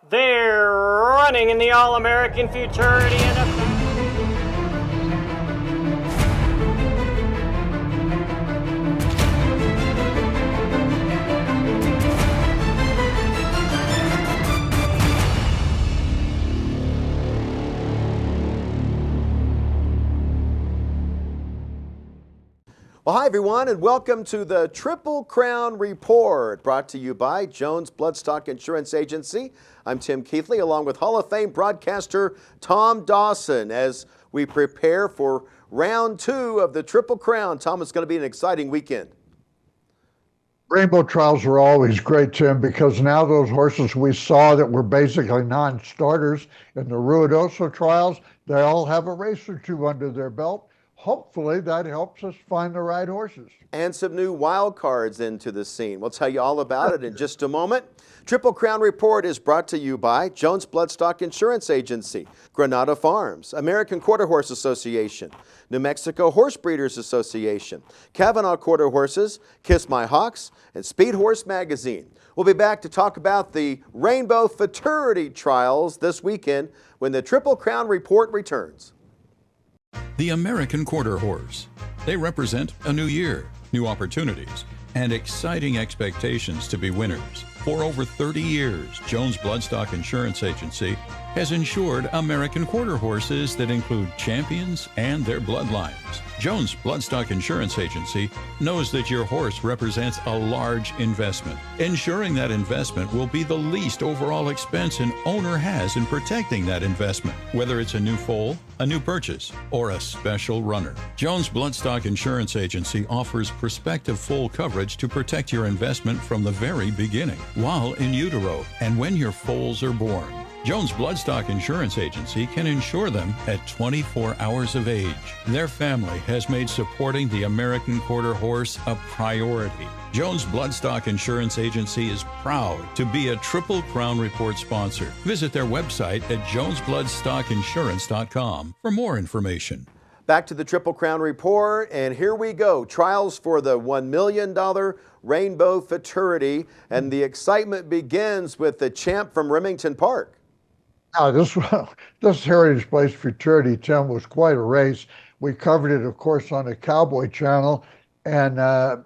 They're running in the All-American Futurity and Well, hi everyone, and welcome to the Triple Crown Report, brought to you by Jones Bloodstock Insurance Agency. I'm Tim Keithley, along with Hall of Fame broadcaster Tom Dawson, as we prepare for round 2 of the Triple Crown. Tom, it's going to be an exciting weekend. Rainbow trials are always great, Tim, because now those horses we saw that were basically non-starters in the Ruidoso trials, they all have a race or two under their belt. Hopefully that helps us find the right horses. And some new wild cards into the scene. We'll tell you all about it in just a moment. Triple Crown Report is brought to you by Jones Bloodstock Insurance Agency, Granada Farms, American Quarter Horse Association, New Mexico Horse Breeders Association, Kavanaugh Quarter Horses, Kiss My Hawks, and Speed Horse Magazine. We'll be back to talk about the Rainbow Futurity trials this weekend when the Triple Crown Report returns. The American Quarter Horse. They represent a new year, new opportunities, and exciting expectations to be winners. For over 30 years, Jones Bloodstock Insurance Agency has insured American Quarter Horses that include champions and their bloodlines. Jones Bloodstock Insurance Agency knows that your horse represents a large investment. Ensuring that investment will be the least overall expense an owner has in protecting that investment, whether it's a new foal, a new purchase, or a special runner. Jones Bloodstock Insurance Agency offers prospective full coverage to protect your investment from the very beginning, while in utero and when your foals are born. Jones Bloodstock Insurance Agency can insure them at 24 hours of age. Their family has made supporting the American Quarter Horse a priority. Jones Bloodstock Insurance Agency is proud to be a Triple Crown Report sponsor. Visit their website at jonesbloodstockinsurance.com for more information. Back to the Triple Crown Report, and here we go. Trials for the $1 million Rainbow Futurity, and the excitement begins with the champ from Remington Park. Now, this Heritage Place Futurity, Tim, was quite a race. We covered it, of course, on the Cowboy Channel, and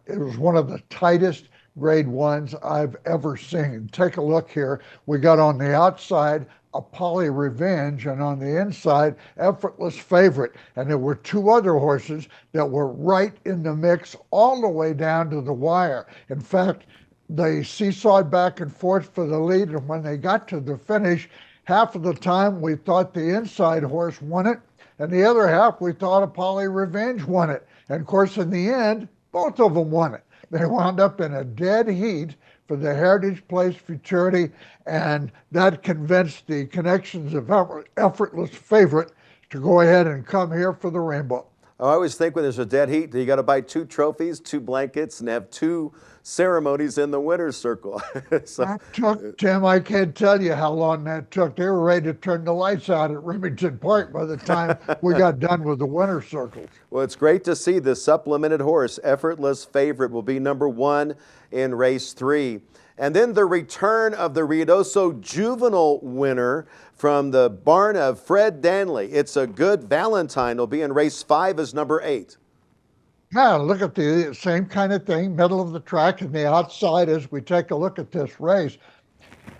it was one of the tightest grade ones I've ever seen. Take a look here. We got on the outside a Poly Revenge, and on the inside, Effortless Favorite. And there were two other horses that were right in the mix all the way down to the wire. In fact, they seesawed back and forth for the lead, and when they got to the finish, half of the time we thought the inside horse won it, and the other half we thought a Poly Revenge won it. And of course, in the end, both of them won it. They wound up in a dead heat for the Heritage Place Futurity, and that convinced the connections of Effortless Favorite to go ahead and come here for the Rainbow. I always think when there's a dead heat, you got to buy 2 trophies, 2 blankets, and have 2 ceremonies in the winner's circle. So, that took, Tim, I can't tell you how long that took. They were ready to turn the lights out at Remington Park by the time we got done with the winner's circles. Well, it's great to see the supplemented horse, Effortless Favorite, will be number 1 in race 3. And then the return of the Ruidoso juvenile winner from the barn of Fred Danley. It's a Good Valentine. Will be in race 5 as number 8. Yeah, look at the same kind of thing, middle of the track and the outside as we take a look at this race.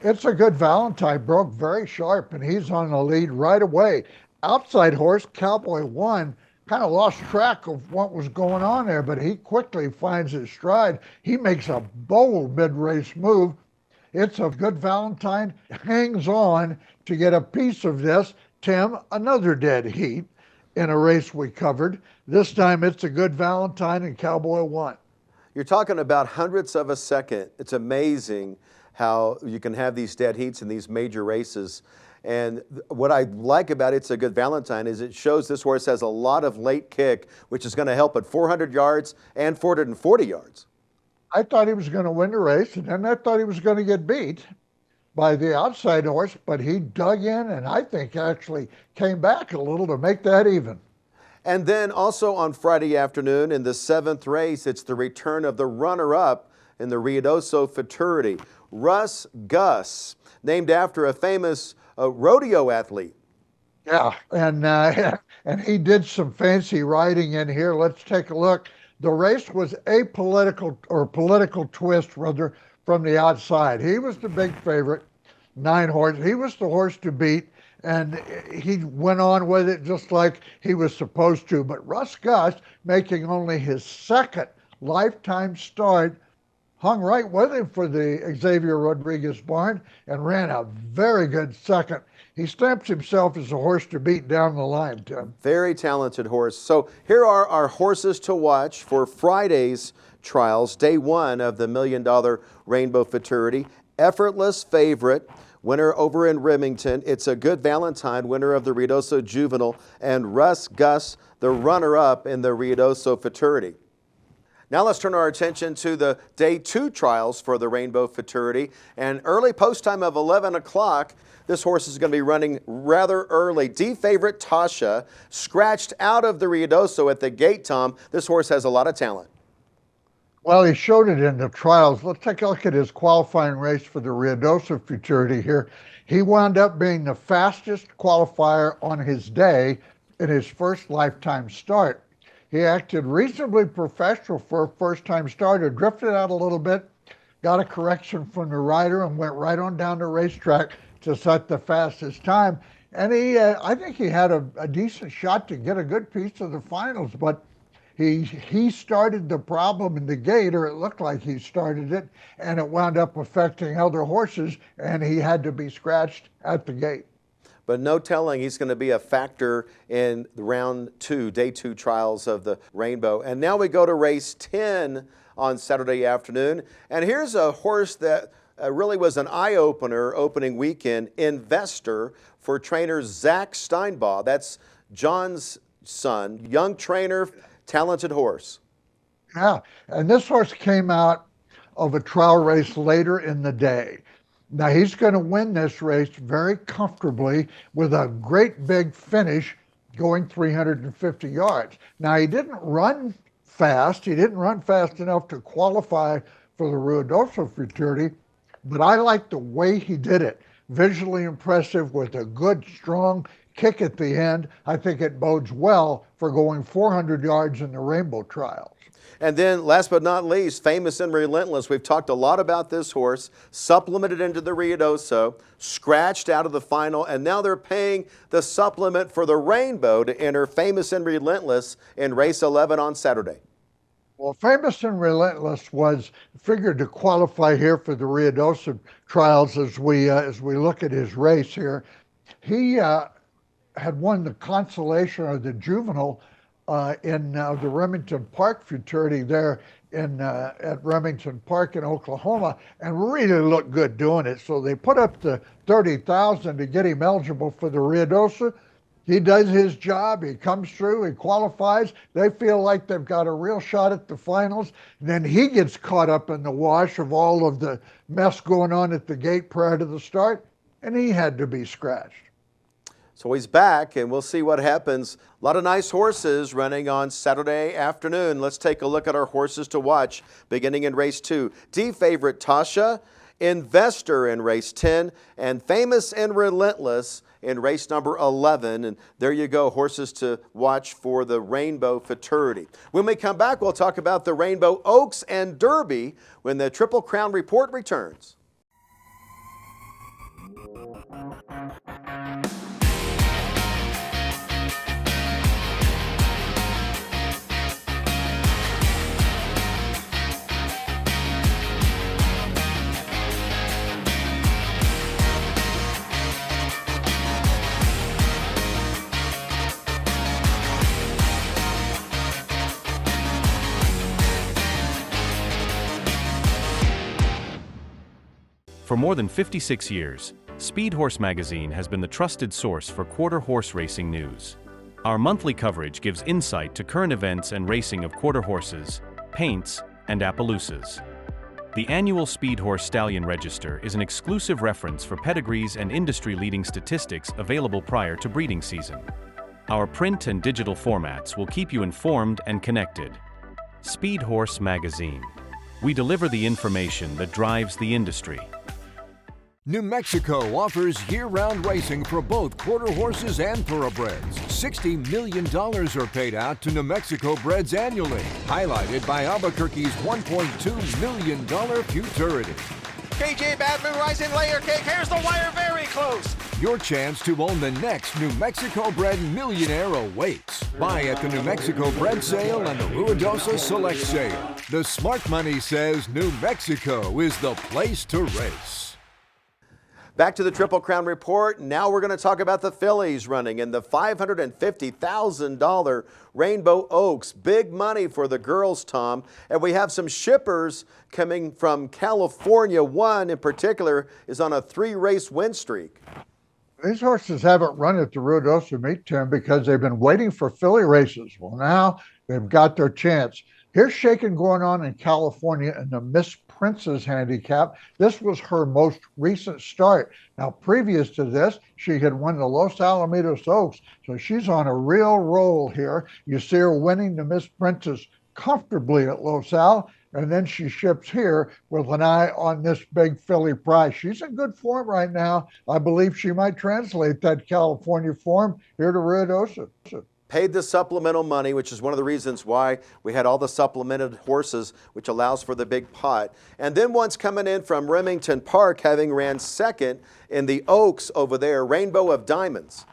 It's a Good Valentine, broke very sharp, and he's on the lead right away. Outside horse, Cowboy 1, kind of lost track of what was going on there, but he quickly finds his stride. He makes a bold mid-race move. It's a Good Valentine, hangs on to get a piece of this. Tim, another dead heat in a race we covered. This time it's a Good Valentine and Cowboy 1. You're talking about hundredths of a second. It's amazing how you can have these dead heats in these major races. And what I like about It's a Good Valentine is it shows this horse has a lot of late kick, which is going to help at 400 yards and 440 yards. I thought he was going to win the race, and then I thought he was going to get beat by the outside horse, but he dug in and I think actually came back a little to make that even. And then also on Friday afternoon in the 7th race, it's the return of the runner-up in the Ruidoso Futurity. Russ Gus, named after a famous rodeo athlete. Yeah, and and he did some fancy writing in here. Let's take a look. The race was apolitical, or political twist rather, from the outside. He was the big favorite, 9 horse. He was the horse to beat, and he went on with it just like he was supposed to. But Russ Gus, making only his second lifetime start, hung right with him for the Xavier Rodriguez barn and ran a very good second. He stamps himself as a horse to beat down the line, Tim. Very talented horse. So here are our horses to watch for Friday's trials, day 1 of the $1 Million Rainbow Futurity. Effortless favorite, winner over in Remington. It's a Good Valentine, winner of the Ruidoso Juvenile, and Russ Gus, the runner-up in the Ruidoso Futurity. Now let's turn our attention to the day 2 trials for the Rainbow Futurity. And early post time of 11 o'clock, this horse is going to be running rather early. D favorite Tasha, scratched out of the Ruidoso at the gate, Tom. This horse has a lot of talent. Well, he showed it in the trials. Let's take a look at his qualifying race for the Ruidoso Futurity here. He wound up being the fastest qualifier on his day in his first lifetime start. He acted reasonably professional for a first-time starter, drifted out a little bit, got a correction from the rider, and went right on down the racetrack to set the fastest time. And I think he had a decent shot to get a good piece of the finals, but he started the problem in the gate, or it looked like he started it, and it wound up affecting other horses, and he had to be scratched at the gate. But no telling he's going to be a factor in round 2, day 2 trials of the Rainbow. And now we go to race 10 on Saturday afternoon. And here's a horse that really was an eye-opener opening weekend, Investor, for trainer Zach Steinbaugh. That's John's son, young trainer, talented horse. Yeah, and this horse came out of a trial race later in the day. Now he's going to win this race very comfortably with a great big finish going 350 yards. Now he didn't run fast. He didn't run fast enough to qualify for the Ruidoso Futurity, but I like the way he did it. Visually impressive with a good, strong kick at the end. I think it bodes well for going 400 yards in the Rainbow Trials. And then, last but not least, Famous and Relentless. We've talked a lot about this horse, supplemented into the Ruidoso, scratched out of the final, and now they're paying the supplement for the Rainbow to enter Famous and Relentless in race 11 on Saturday. Well, Famous and Relentless was figured to qualify here for the Ruidoso Trials as we look at his race here. He had won the consolation of the juvenile in the Remington Park Futurity there at Remington Park in Oklahoma, and really looked good doing it. So they put up the $30,000 to get him eligible for the Ruidoso. He does his job. He comes through. He qualifies. They feel like they've got a real shot at the finals. And then he gets caught up in the wash of all of the mess going on at the gate prior to the start, and he had to be scratched. So he's back, and we'll see what happens. A lot of nice horses running on Saturday afternoon. Let's take a look at our horses to watch, beginning in race 2. D favorite Tasha, Investor in race 10, and Famous and Relentless in race number 11. And there you go, horses to watch for the Rainbow Futurity. When we come back, we'll talk about the Rainbow Oaks and Derby when the Triple Crown Report returns. For more than 56 years, Speed Horse Magazine has been the trusted source for quarter horse racing news. Our monthly coverage gives insight to current events and racing of quarter horses, paints, and Appaloosas. The annual Speed Horse Stallion Register is an exclusive reference for pedigrees and industry-leading statistics available prior to breeding season. Our print and digital formats will keep you informed and connected. Speed Horse Magazine. We deliver the information that drives the industry. New Mexico offers year-round racing for both quarter horses and thoroughbreds. $60 million are paid out to New Mexico breds annually, highlighted by Albuquerque's $1.2 million Futurity. KJ Badman rising layer cake. Here's the wire very close. Your chance to own the next New Mexico bred millionaire awaits. Buy at the New Mexico Bred Sale and the Ruidoso Select Sale. The smart money says New Mexico is the place to race. Back to the Triple Crown Report. Now we're going to talk about the fillies running in the $550,000 Rainbow Oaks. Big money for the girls, Tom. And we have some shippers coming from California. One in particular is on a 3-race win streak. These horses haven't run at the Ruidoso meet, Tim, because they've been waiting for filly races. Well, now they've got their chance. Here's shaking going on in California in the Miss Princess handicap. This was her most recent start. Now, previous to this, she had won the Los Alamitos Oaks, so she's on a real roll here. You see her winning the Miss Princess comfortably at Los Al, and then she ships here with an eye on this big filly prize. She's in good form right now. I believe she might translate that California form here to Ruidoso. Paid the supplemental money, which is one of the reasons why we had all the supplemented horses, which allows for the big pot. And then one's coming in from Remington Park, having ran second in the Oaks over there, Rainbow of Diamonds.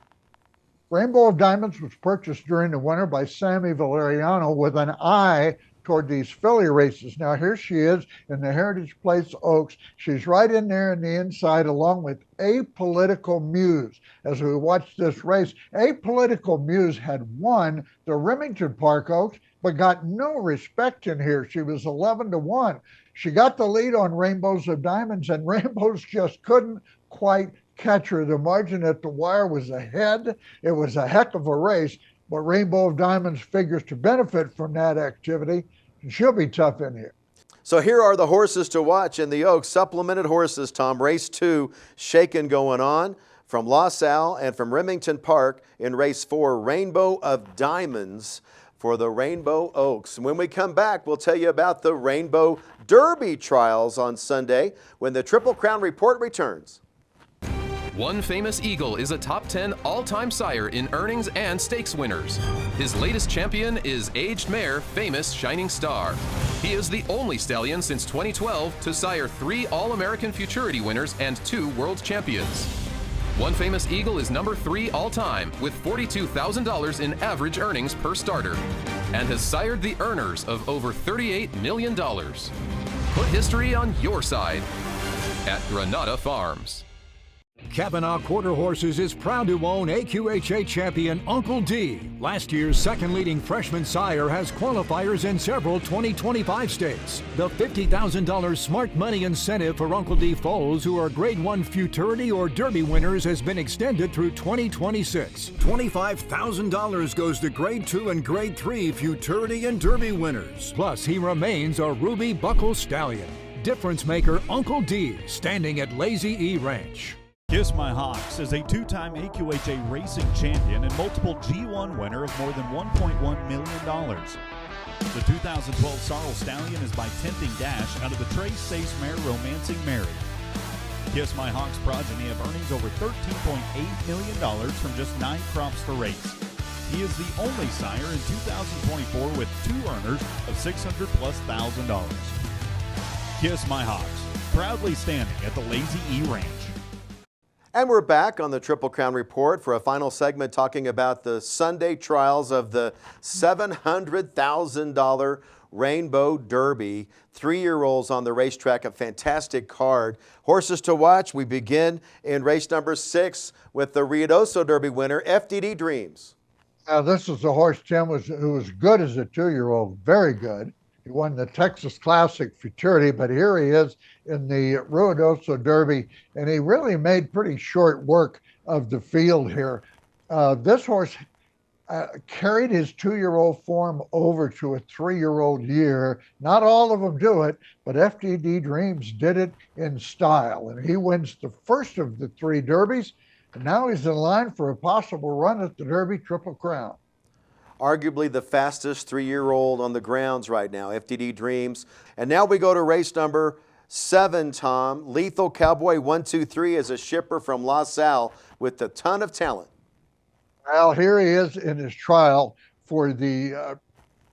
Rainbow of Diamonds was purchased during the winter by Sammy Valeriano with an eye toward these filly races. Now here she is in the Heritage Place Oaks. She's right in there in the inside along with Apolitical Muse. As we watch this race, Apolitical Muse had won the Remington Park Oaks but got no respect in here. She was 11-1. She got the lead on Rainbows of Diamonds, and Rainbows just couldn't quite catch her. The margin at the wire was ahead. It was a heck of a race, but Rainbow of Diamonds figures to benefit from that activity, and she'll be tough in here. So here are the horses to watch in the Oaks. Supplemented horses, Tom. Race 2, shaken going on from Los Al and from Remington Park in race 4, Rainbow of Diamonds for the Rainbow Oaks. And when we come back, we'll tell you about the Rainbow Derby trials on Sunday when the Triple Crown Report returns. One Famous Eagle is a top 10 all-time sire in earnings and stakes winners. His latest champion is aged mare Famous Shining Star. He is the only stallion since 2012 to sire 3 All-American Futurity winners and 2 world champions. One Famous Eagle is number 3 all-time with $42,000 in average earnings per starter and has sired the earners of over $38 million. Put history on your side at Granada Farms. Kavanaugh Quarter Horses is proud to own AQHA champion Uncle D. Last year's second leading freshman sire has qualifiers in several 2025 states. The $50,000 smart money incentive for Uncle D foals who are Grade 1 Futurity or Derby winners has been extended through 2026. $25,000 goes to Grade 2 and Grade 3 Futurity and Derby winners. Plus, he remains a Ruby Buckle Stallion. Difference maker Uncle D, standing at Lazy E Ranch. Kiss My Hawks is a 2-time AQHA racing champion and multiple G1 winner of more than $1.1 million. The 2012 Sorrel Stallion is by tempting dash out of the Trace Sace mare Romancing Mary. Kiss My Hawks progeny have earnings over $13.8 million from just 9 crops per race. He is the only sire in 2024 with 2 earners of $600,000+. Kiss My Hawks, proudly standing at the Lazy E Ranch. And we're back on the Triple Crown Report for a final segment talking about the Sunday trials of the $700,000 Rainbow Derby. 3-year-olds on the racetrack, a fantastic card. Horses to watch, we begin in race number 6 with the Ruidoso Derby winner, FDD Dreams. Now, this is a horse, Tim, who was good as a 2-year-old, very good. He won the Texas Classic Futurity, but here he is in the Ruidoso Derby, and he really made pretty short work of the field here. This horse carried his 2-year-old form over to a 3-year-old year. Not all of them do it, but FDD Dreams did it in style, and he wins the first of the 3 Derbies, and now he's in line for a possible run at the Derby Triple Crown. Arguably the fastest 3-year-old on the grounds right now, FDD Dreams. And now we go to race number 7, Tom. Lethal Cowboy 123 is a shipper from La Salle with a ton of talent. Well, here he is in his trial for the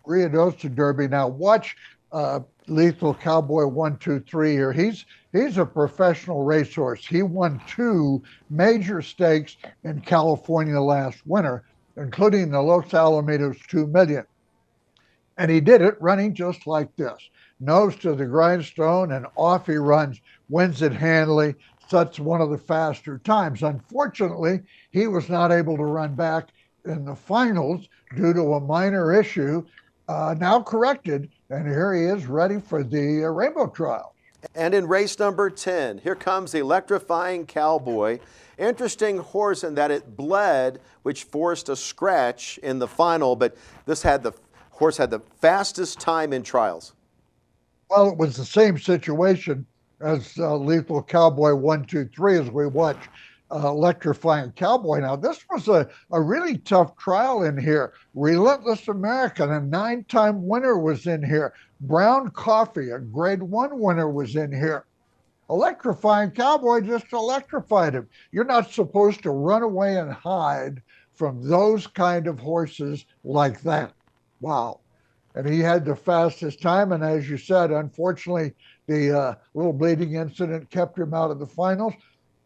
Ruidoso Derby. Now watch Lethal Cowboy 123 here. He's a professional racehorse. He won 2 major stakes in California last winter, including the Los Alamitos 2 Million. And he did it running just like this. Nose to the grindstone, and off he runs, wins it handily, sets one of the faster times. Unfortunately, he was not able to run back in the finals due to a minor issue, now corrected, and here he is ready for the Rainbow Trial. And in race number 10, here comes Electrifying Cowboy. Interesting horse in that it bled, which forced a scratch in the final, but this horse had the fastest time in trials. Well, it was the same situation as Lethal Cowboy 123 as we watch Electrifying Cowboy. Now, this was a really tough trial in here. Relentless American, a 9-time winner, was in here. Brown Coffee, a grade 1 winner, was in here. Electrifying Cowboy just electrified him. You're not supposed to run away and hide from those kind of horses like that. Wow. And he had the fastest time, and as you said, unfortunately, the little bleeding incident kept him out of the finals.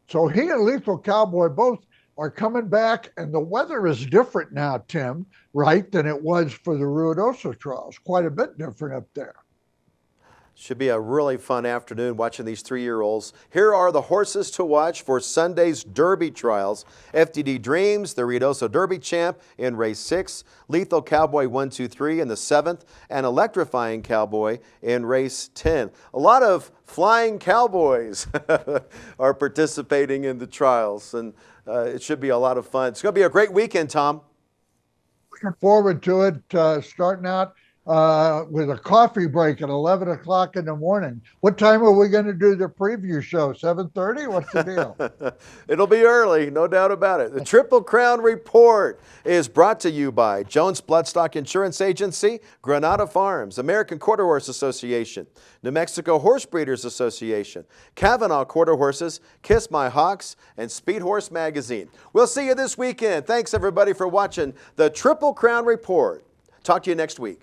So he and Lethal Cowboy both are coming back, and the weather is different now, Tim, right, than it was for the Ruidoso trials. Quite a bit different up there. Should be a really fun afternoon watching these 3-year-olds. Here are the horses to watch for Sunday's Derby trials. FDD Dreams, the Ruidoso Derby champ in race 6. Lethal Cowboy 123 in the 7th. And Electrifying Cowboy in race 10. A lot of flying cowboys are participating in the trials, and it should be a lot of fun. It's going to be a great weekend, Tom. Looking forward to it, starting out with a coffee break at 11 o'clock in the morning. What time are we going to do the preview show? 7:30? What's the deal? It'll be early, no doubt about it. The Triple Crown Report is brought to you by Jones Bloodstock Insurance Agency, Granada Farms, American Quarter Horse Association, New Mexico Horse Breeders Association, Kavanaugh Quarter Horses, Kiss My Hawks, and Speed Horse Magazine. We'll see you this weekend. Thanks, everybody, for watching the Triple Crown Report. Talk to you next week.